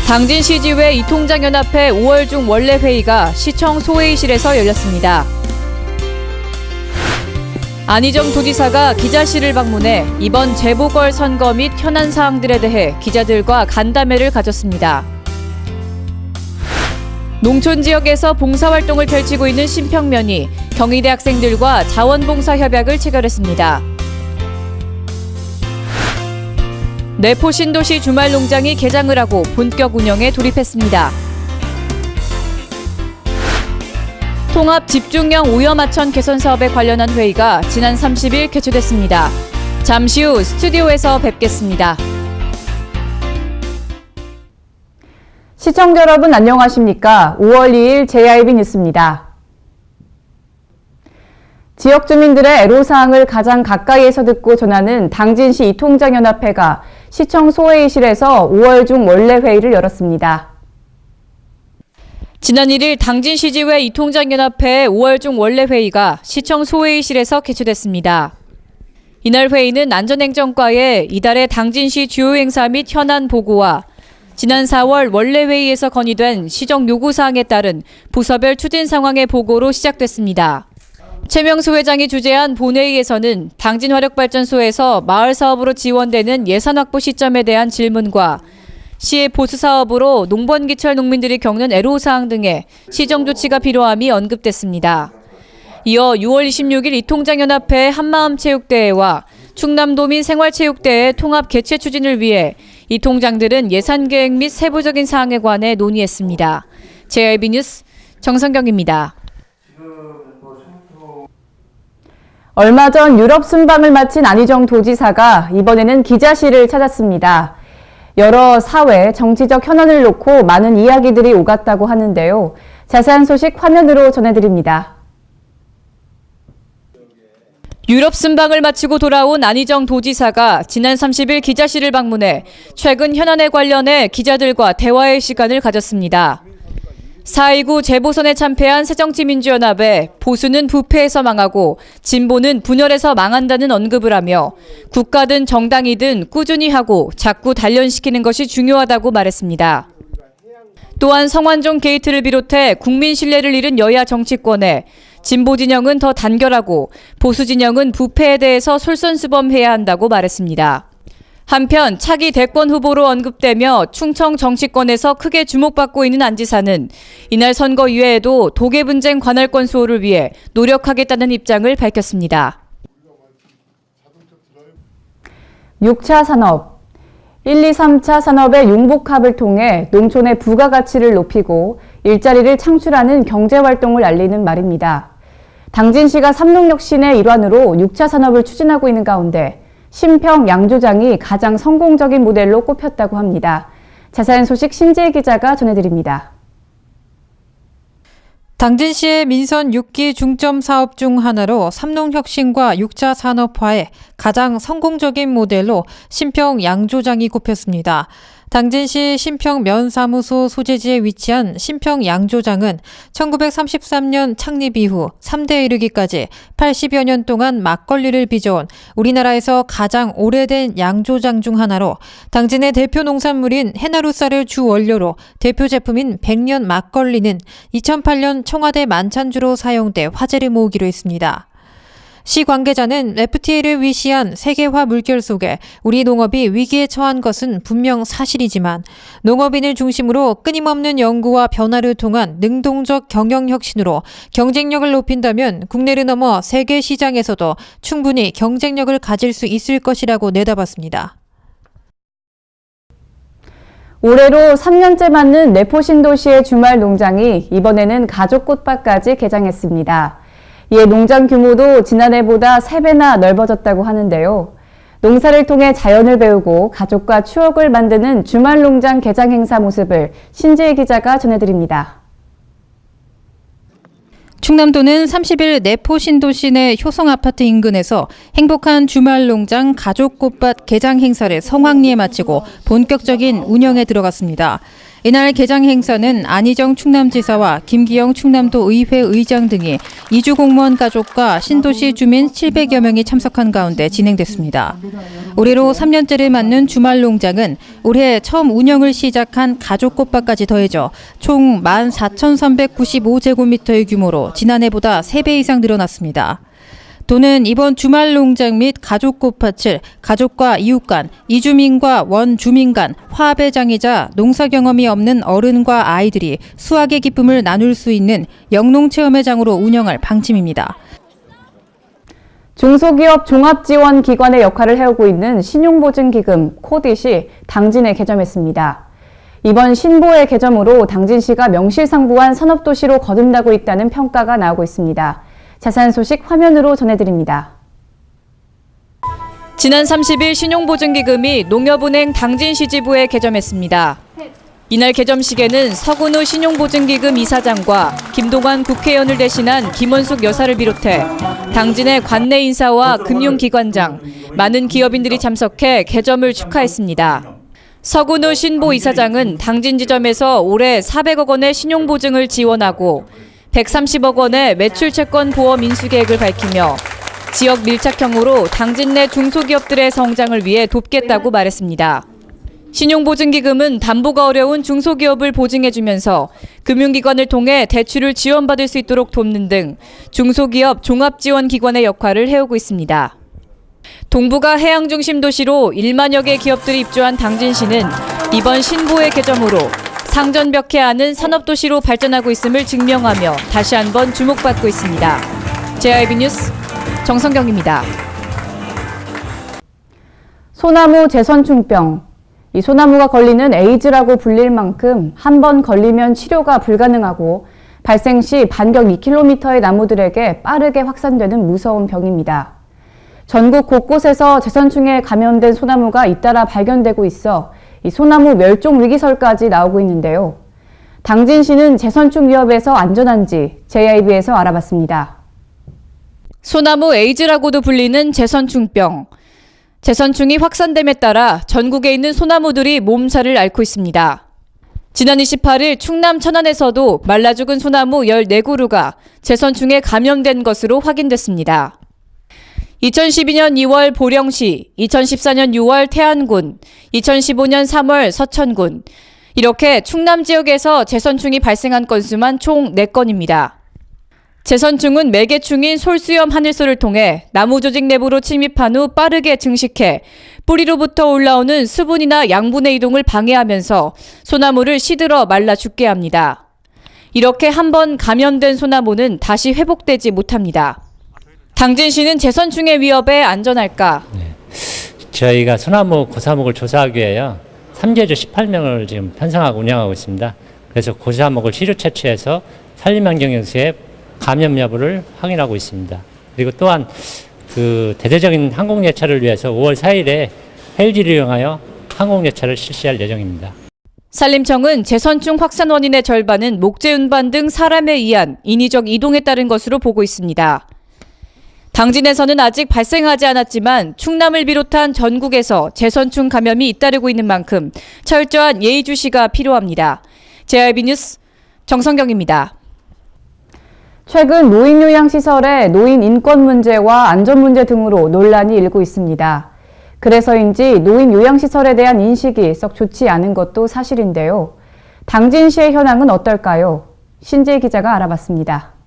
당진시지회 이통장연합회 5월 중 원래 회의가 시청 소회의실에서 열렸습니다. 안희정 도지사가 기자실을 방문해 이번 재보궐 선거 및 현안 사항들에 대해 기자들과 간담회를 가졌습니다. 농촌 지역에서 봉사활동을 펼치고 있는 신평면이 경희대 학생들과 자원봉사협약을 체결했습니다. 내포 신도시 주말농장이 개장을 하고 본격 운영에 돌입했습니다. 통합 집중형 오염하천 개선 사업에 관련한 회의가 지난 30일 개최됐습니다. 잠시 후 스튜디오에서 뵙겠습니다. 시청자 여러분 안녕하십니까? 5월 2일 JIB 뉴스입니다. 지역 주민들의 애로사항을 가장 가까이에서 듣고 전하는 당진시 이통장연합회가 시청 소회의실에서 5월 중 원래 회의를 열었습니다. 지난 1일 당진시지회 이통장연합회 5월 중 원래 회의가 시청 소회의실에서 개최됐습니다. 이날 회의는 안전행정과의 이달의 당진시 주요 행사 및 현안 보고와 지난 4월 원래 회의에서 건의된 시정 요구사항에 따른 부서별 추진 상황의 보고로 시작됐습니다. 최명수 회장이 주재한 본회의에서는 당진화력발전소에서 마을 사업으로 지원되는 예산 확보 시점에 대한 질문과 시의 보수 사업으로 농번기철 농민들이 겪는 애로사항 등의 시정 조치가 필요함이 언급됐습니다. 이어 6월 26일 이통장연합회 한마음체육대회와 충남도민 생활체육대회 통합 개최 추진을 위해 이통장들은 예산 계획 및 세부적인 사항에 관해 논의했습니다. JIB 뉴스 정성경입니다. 얼마 전 유럽 순방을 마친 안희정 도지사가 이번에는 기자실을 찾았습니다. 여러 사회, 정치적 현안을 놓고 많은 이야기들이 오갔다고 하는데요. 자세한 소식 화면으로 전해드립니다. 유럽 순방을 마치고 돌아온 안희정 도지사가 지난 30일 기자실을 방문해 최근 현안에 관련해 기자들과 대화의 시간을 가졌습니다. 4.19 재보선에 참패한 새정치민주연합에 보수는 부패해서 망하고 진보는 분열해서 망한다는 언급을 하며 국가든 정당이든 꾸준히 하고 자꾸 단련시키는 것이 중요하다고 말했습니다. 또한 성완종 게이트를 비롯해 국민 신뢰를 잃은 여야 정치권에 진보 진영은 더 단결하고 보수 진영은 부패에 대해서 솔선수범해야 한다고 말했습니다. 한편 차기 대권 후보로 언급되며 충청 정치권에서 크게 주목받고 있는 안 지사는 이날 선거 이외에도 도계 분쟁 관할권 수호를 위해 노력하겠다는 입장을 밝혔습니다. 6차 산업 1, 2, 3차 산업의 융복합을 통해 농촌의 부가가치를 높이고 일자리를 창출하는 경제활동을 알리는 말입니다. 당진시가 삼농혁신의 일환으로 6차 산업을 추진하고 있는 가운데 신평 양조장이 가장 성공적인 모델로 꼽혔다고 합니다. 자세한 소식 신지혜 기자가 전해드립니다. 당진시의 민선 6기 중점 사업 중 하나로 삼농혁신과 6차 산업화의 가장 성공적인 모델로 신평 양조장이 꼽혔습니다. 당진시 신평면사무소 소재지에 위치한 신평 양조장은 1933년 창립 이후 3대에 이르기까지 80여 년 동안 막걸리를 빚어온 우리나라에서 가장 오래된 양조장 중 하나로 당진의 대표 농산물인 해나루쌀을 주 원료로 대표 제품인 백년 막걸리는 2008년 청와대 만찬주로 사용돼 화제를 모으기로 했습니다. 시 관계자는 FTA를 위시한 세계화 물결 속에 우리 농업이 위기에 처한 것은 분명 사실이지만 농업인을 중심으로 끊임없는 연구와 변화를 통한 능동적 경영혁신으로 경쟁력을 높인다면 국내를 넘어 세계 시장에서도 충분히 경쟁력을 가질 수 있을 것이라고 내다봤습니다. 올해로 3년째 맞는 내포 신도시의 주말 농장이 이번에는 가족꽃밭까지 개장했습니다. 이에 농장 규모도 지난해보다 3배나 넓어졌다고 하는데요. 농사를 통해 자연을 배우고 가족과 추억을 만드는 주말 농장 개장 행사 모습을 신지혜 기자가 전해드립니다. 충남도는 30일 내포 신도시 내 효성아파트 인근에서 행복한 주말 농장 가족꽃밭 개장 행사를 성황리에 마치고 본격적인 운영에 들어갔습니다. 이날 개장 행사는 안희정 충남지사와 김기영 충남도 의회 의장 등이 이주 공무원 가족과 신도시 주민 700여 명이 참석한 가운데 진행됐습니다. 올해로 3년째를 맞는 주말 농장은 올해 처음 운영을 시작한 가족꽃밭까지 더해져 총 14,395제곱미터의 규모로 지난해보다 3배 이상 늘어났습니다. 도는 이번 주말 농장 및 가족꽃밭을 가족과 이웃 간, 이주민과 원주민 간 화합의 장이자 농사 경험이 없는 어른과 아이들이 수확의 기쁨을 나눌 수 있는 영농체험의 장으로 운영할 방침입니다. 중소기업 종합지원기관의 역할을 해오고 있는 신용보증기금 코딧이 당진에 개점했습니다. 이번 신보의 개점으로 당진시가 명실상부한 산업도시로 거듭나고 있다는 평가가 나오고 있습니다. 자세한 소식 화면으로 전해드립니다. 지난 30일 신용보증기금이 농협은행 당진시 지부에 개점했습니다. 이날 개점식에는 서근우 신용보증기금 이사장과 김동완 국회의원을 대신한 김원숙 여사를 비롯해 당진의 관내 인사와 금융기관장, 많은 기업인들이 참석해 개점을 축하했습니다. 서근우 신보 이사장은 당진 지점에서 올해 400억 원의 신용보증을 지원하고 130억 원의 매출채권 보험 인수 계획을 밝히며 지역 밀착형으로 당진 내 중소기업들의 성장을 위해 돕겠다고 말했습니다. 신용보증기금은 담보가 어려운 중소기업을 보증해주면서 금융기관을 통해 대출을 지원받을 수 있도록 돕는 등 중소기업 종합지원기관의 역할을 해오고 있습니다. 동부가 해양중심 도시로 1만여 개 기업들이 입주한 당진시는 이번 신보의 개점으로 상전벽해하는 산업도시로 발전하고 있음을 증명하며 다시 한번 주목받고 있습니다. JIB 뉴스 정성경입니다. 소나무 재선충병. 이 소나무가 걸리는 에이즈라고 불릴 만큼 한 번 걸리면 치료가 불가능하고 발생 시 반경 2km의 나무들에게 빠르게 확산되는 무서운 병입니다. 전국 곳곳에서 재선충에 감염된 소나무가 잇따라 발견되고 있어 이 소나무 멸종 위기설까지 나오고 있는데요. 당진시는 재선충 위협에서 안전한지 JIB에서 알아봤습니다. 소나무 에이즈라고도 불리는 재선충병. 재선충이 확산됨에 따라 전국에 있는 소나무들이 몸살을 앓고 있습니다. 지난 28일 충남 천안에서도 말라 죽은 소나무 14그루가 재선충에 감염된 것으로 확인됐습니다. 2012년 2월 보령시, 2014년 6월 태안군, 2015년 3월 서천군, 이렇게 충남 지역에서 재선충이 발생한 건수만 총 4건입니다. 재선충은 매개충인 솔수염 하늘소를 통해 나무 조직 내부로 침입한 후 빠르게 증식해 뿌리로부터 올라오는 수분이나 양분의 이동을 방해하면서 소나무를 시들어 말라 죽게 합니다. 이렇게 한번 감염된 소나무는 다시 회복되지 못합니다. 당진시는 재선충의 위협에 안전할까? 저희가 소나무 고사목을 조사하기 위해요. 3제주 18명을 지금 편성하고 운영하고 있습니다. 그래서 고사목을 시료 채취해서 산림환경연수에 감염 여부를 확인하고 있습니다. 그리고 또한 그 대대적인 항공열차를 위해서 5월 4일에 헬기를 이용하여 항공열차를 실시할 예정입니다. 산림청은 재선충 확산 원인의 절반은 목재 운반 등 사람에 의한 인위적 이동에 따른 것으로 보고 있습니다. 당진에서는 아직 발생하지 않았지만 충남을 비롯한 전국에서 재선충 감염이 잇따르고 있는 만큼 철저한 예의주시가 필요합니다. JIB 뉴스 정성경입니다. 최근 노인요양시설의 노인 인권 문제와 안전 문제 등으로 논란이 일고 있습니다. 그래서인지 노인 요양시설에 대한 인식이 썩 좋지 않은 것도 사실인데요. 당진시의 현황은 어떨까요? 신재 기자가 알아봤습니다.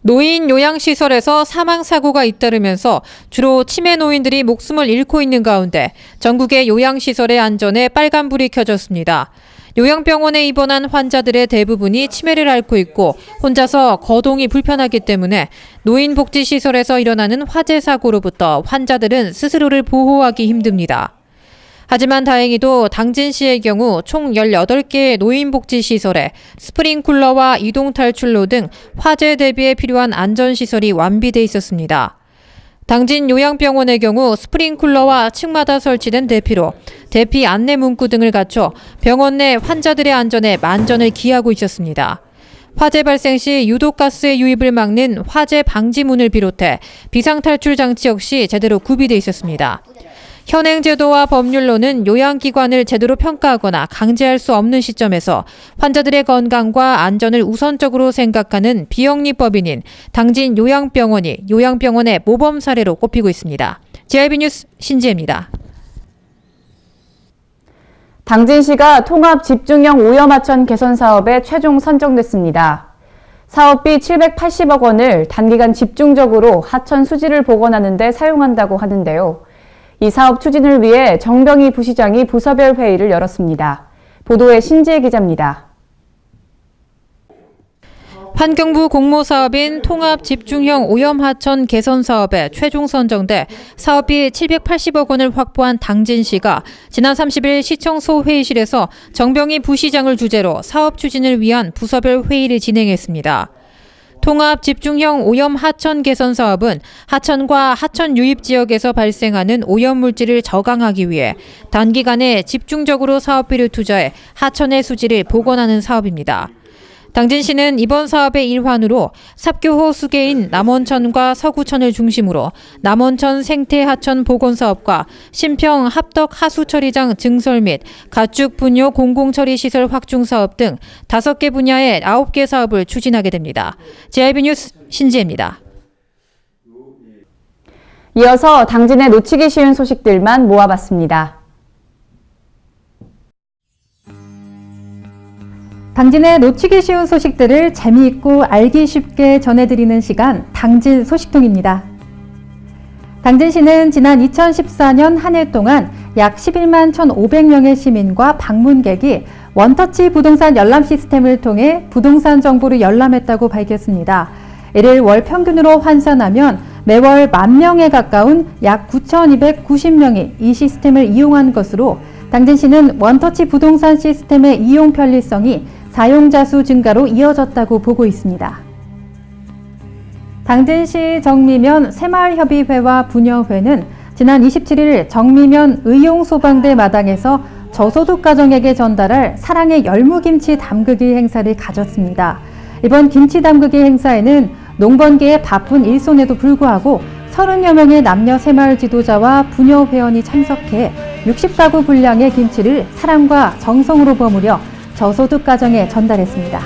노인 요양시설에서 사망사고가 잇따르면서 주로 치매 노인들이 목숨을 잃고 있는 가운데 전국의 요양시설의 안전에 빨간불이 켜졌습니다. 요양병원에 입원한 환자들의 대부분이 치매를 앓고 있고 혼자서 거동이 불편하기 때문에 노인복지시설에서 일어나는 화재 사고로부터 환자들은 스스로를 보호하기 힘듭니다. 하지만 다행히도 당진시의 경우 총 18개의 노인복지시설에 스프링쿨러와 이동탈출로 등 화재 대비에 필요한 안전시설이 완비돼 있었습니다. 당진 요양병원의 경우 스프링쿨러와 층마다 설치된 대피로, 대피 안내 문구 등을 갖춰 병원 내 환자들의 안전에 만전을 기하고 있었습니다. 화재 발생 시 유독가스의 유입을 막는 화재 방지문을 비롯해 비상탈출 장치 역시 제대로 구비돼 있었습니다. 현행 제도와 법률로는 요양기관을 제대로 평가하거나 강제할 수 없는 시점에서 환자들의 건강과 안전을 우선적으로 생각하는 비영리법인인 당진 요양병원이 요양병원의 모범 사례로 꼽히고 있습니다. JIB 뉴스 신지혜입니다. 당진시가 통합 집중형 오염 하천 개선 사업에 최종 선정됐습니다. 사업비 780억 원을 단기간 집중적으로 하천 수질을 복원하는 데 사용한다고 하는데요. 이 사업 추진을 위해 정병희 부시장이 부서별 회의를 열었습니다. 보도에 신지혜 기자입니다. 환경부 공모사업인 통합 집중형 오염하천 개선 사업에 최종 선정돼 사업비 780억 원을 확보한 당진시가 지난 30일 시청 소회의실에서 정병희 부시장을 주재로 사업 추진을 위한 부서별 회의를 진행했습니다. 통합 집중형 오염 하천 개선 사업은 하천과 하천 유입 지역에서 발생하는 오염 물질을 저강하기 위해 단기간에 집중적으로 사업비를 투자해 하천의 수질을 복원하는 사업입니다. 당진시는 이번 사업의 일환으로 삽교호 수계인 남원천과 서구천을 중심으로 남원천 생태하천 복원 사업과 신평 합덕 하수처리장 증설 및 가축 분뇨 공공처리 시설 확충 사업 등 5개 분야의 9개 사업을 추진하게 됩니다. JIB 뉴스 신지혜입니다. 이어서 당진의 놓치기 쉬운 소식들만 모아봤습니다. 당진의 놓치기 쉬운 소식들을 재미있고 알기 쉽게 전해드리는 시간 당진 소식통입니다. 당진시는 지난 2014년 한 해 동안 약 11만 1,500명의 시민과 방문객이 원터치 부동산 열람 시스템을 통해 부동산 정보를 열람했다고 밝혔습니다. 이를 월 평균으로 환산하면 매월 10,000명에 가까운 약 9,290명이 이 시스템을 이용한 것으로 당진시는 원터치 부동산 시스템의 이용 편리성이 사용자 수 증가로 이어졌다고 보고 있습니다. 당진시 정미면 새마을협의회와 부녀회는 지난 27일 정미면 의용소방대 마당에서 저소득 가정에게 전달할 사랑의 열무김치 담그기 행사를 가졌습니다. 이번 김치 담그기 행사에는 농번기의 바쁜 일손에도 불구하고 30여 명의 남녀 새마을 지도자와 부녀 회원이 참석해 60가구 분량의 김치를 사랑과 정성으로 버무려 저소득 가정에 전달했습니다.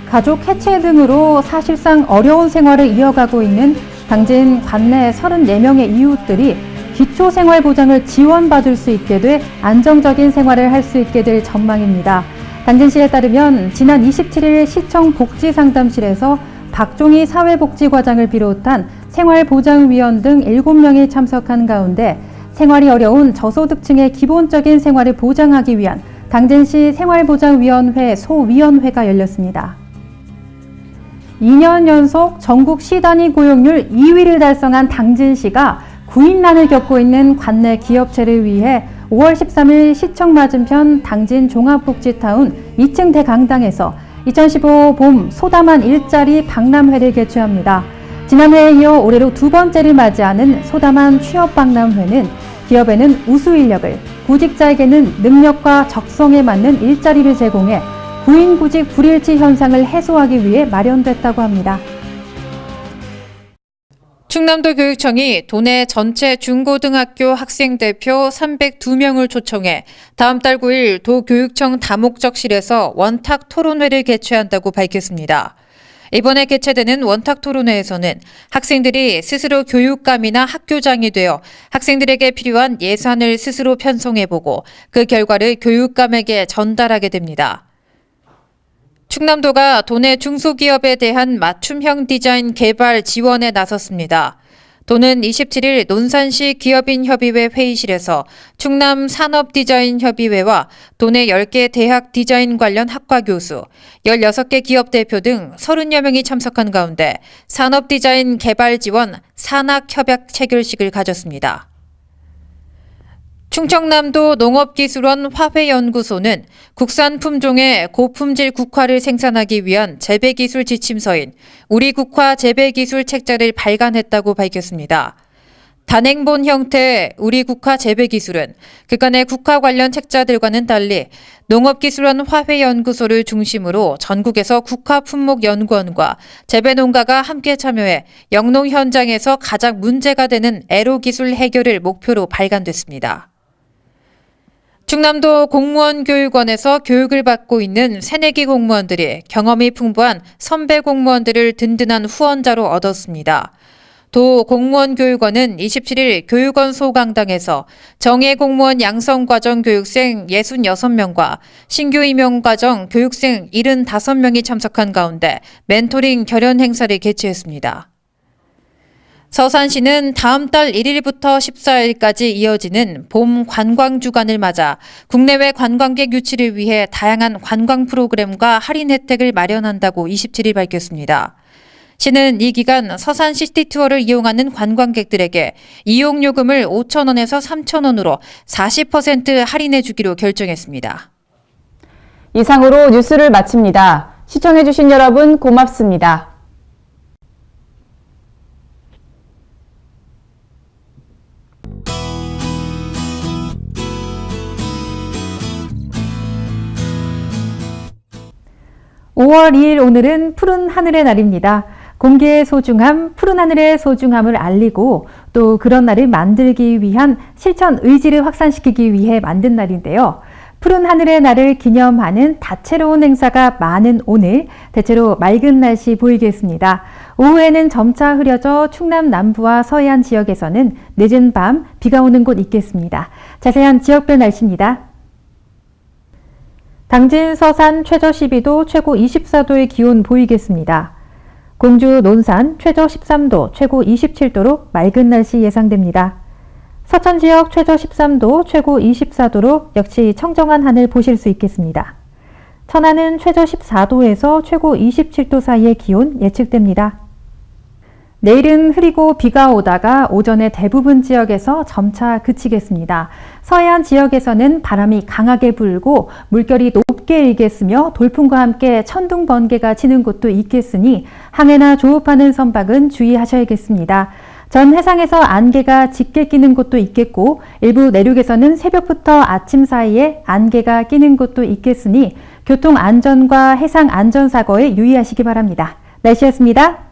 가족 해체 등으로 사실상 어려운 생활을 이어가고 있는 당진 관내 34명의 이웃들이 기초생활보장을 지원받을 수 있게 돼 안정적인 생활을 할 수 있게 될 전망입니다. 당진시에 따르면 지난 27일 시청 복지상담실에서 박종희 사회복지과장을 비롯한 생활보장위원 등 7명이 참석한 가운데 생활이 어려운 저소득층의 기본적인 생활을 보장하기 위한 당진시 생활보장위원회 소위원회가 열렸습니다. 2년 연속 전국 시단위 고용률 2위를 달성한 당진시가 구인난을 겪고 있는 관내 기업체를 위해 5월 13일 시청 맞은편 당진 종합복지타운 2층 대강당에서 2015 봄 소담한 일자리 박람회를 개최합니다. 지난해에 이어 올해로 2번째를 맞이하는 소담한 취업박람회는 기업에는 우수 인력을, 구직자에게는 능력과 적성에 맞는 일자리를 제공해 구인구직 불일치 현상을 해소하기 위해 마련됐다고 합니다. 충남도 교육청이 도내 전체 중고등학교 학생 대표 302명을 초청해 다음 달 9일 도교육청 다목적실에서 원탁 토론회를 개최한다고 밝혔습니다. 이번에 개최되는 원탁 토론회에서는 학생들이 스스로 교육감이나 학교장이 되어 학생들에게 필요한 예산을 스스로 편성해보고 그 결과를 교육감에게 전달하게 됩니다. 충남도가 도내 중소기업에 대한 맞춤형 디자인 개발 지원에 나섰습니다. 도는 27일 논산시 기업인협의회 회의실에서 충남 산업디자인협의회와 도내 10개 대학 디자인 관련 학과 교수, 16개 기업 대표 등 30여 명이 참석한 가운데 산업디자인 개발 지원 산학협약 체결식을 가졌습니다. 충청남도 농업기술원 화훼연구소는 국산 품종의 고품질 국화를 생산하기 위한 재배기술 지침서인 우리 국화 재배기술 책자를 발간했다고 밝혔습니다. 단행본 형태의 우리 국화 재배기술은 그간의 국화 관련 책자들과는 달리 농업기술원 화훼연구소를 중심으로 전국에서 국화품목연구원과 재배농가가 함께 참여해 영농 현장에서 가장 문제가 되는 애로기술 해결을 목표로 발간됐습니다. 충남도 공무원교육원에서 교육을 받고 있는 새내기 공무원들이 경험이 풍부한 선배 공무원들을 든든한 후원자로 얻었습니다. 도 공무원교육원은 27일 교육원 소강당에서 정예 공무원 양성과정 교육생 66명과 신규 임용과정 교육생 75명이 참석한 가운데 멘토링 결연 행사를 개최했습니다. 서산시는 다음 달 1일부터 14일까지 이어지는 봄 관광 주간을 맞아 국내외 관광객 유치를 위해 다양한 관광 프로그램과 할인 혜택을 마련한다고 27일 밝혔습니다. 시는 이 기간 서산 시티투어를 이용하는 관광객들에게 이용요금을 5,000원에서 3,000원으로 40% 할인해 주기로 결정했습니다. 이상으로 뉴스를 마칩니다. 시청해주신 여러분 고맙습니다. (5월 2일) 오늘은 푸른 하늘의 날입니다. 공기의 소중함, 푸른 하늘의 소중함을 알리고 또 그런 날을 만들기 위한 실천 의지를 확산시키기 위해 만든 날인데요. 푸른 하늘의 날을 기념하는 다채로운 행사가 많은 오늘, 대체로 맑은 날씨 보이겠습니다. 오후에는 점차 흐려져 충남 남부와 서해안 지역에서는 늦은 밤 비가 오는 곳 있겠습니다. 자세한 지역별 날씨입니다. 당진, 서산 최저 12도, 최고 24도의 기온 보이겠습니다. 공주, 논산 최저 13도, 최고 27도로 맑은 날씨 예상됩니다. 서천 지역 최저 13도, 최고 24도로 역시 청정한 하늘 보실 수 있겠습니다. 천안은 최저 14도에서 최고 27도 사이의 기온 예측됩니다. 내일은 흐리고 비가 오다가 오전에 대부분 지역에서 점차 그치겠습니다. 서해안 지역에서는 바람이 강하게 불고 물결이 높게 일겠으며 돌풍과 함께 천둥 번개가 치는 곳도 있겠으니 항해나 조업하는 선박은 주의하셔야겠습니다. 전 해상에서 안개가 짙게 끼는 곳도 있겠고 일부 내륙에서는 새벽부터 아침 사이에 안개가 끼는 곳도 있겠으니 교통 안전과 해상 안전 사고에 유의하시기 바랍니다. 날씨였습니다.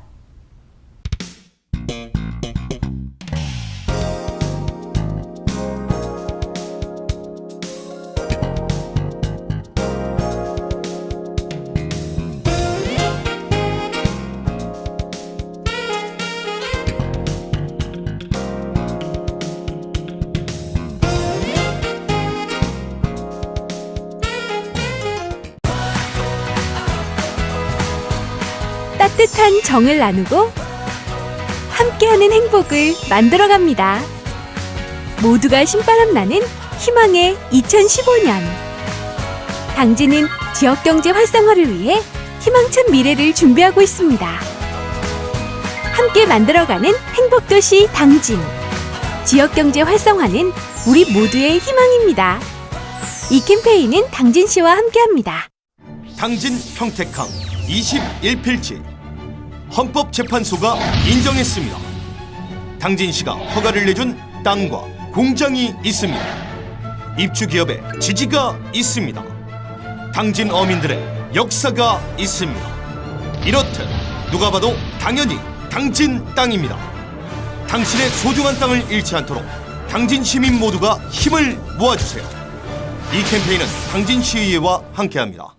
따뜻한 정을 나누고 함께하는 행복을 만들어갑니다. 모두가 신바람 나는 희망의 2015년. 당진은 지역경제 활성화를 위해 희망찬 미래를 준비하고 있습니다. 함께 만들어가는 행복도시 당진. 지역경제 활성화는 우리 모두의 희망입니다. 이 캠페인은 당진시와 함께합니다. 당진 평택항 21필지 헌법재판소가 인정했습니다. 당진시가 허가를 내준 땅과 공장이 있습니다. 입주기업의 지지가 있습니다. 당진 어민들의 역사가 있습니다. 이렇듯 누가 봐도 당연히 당진 땅입니다. 당신의 소중한 땅을 잃지 않도록 당진 시민 모두가 힘을 모아주세요. 이 캠페인은 당진시의회와 함께합니다.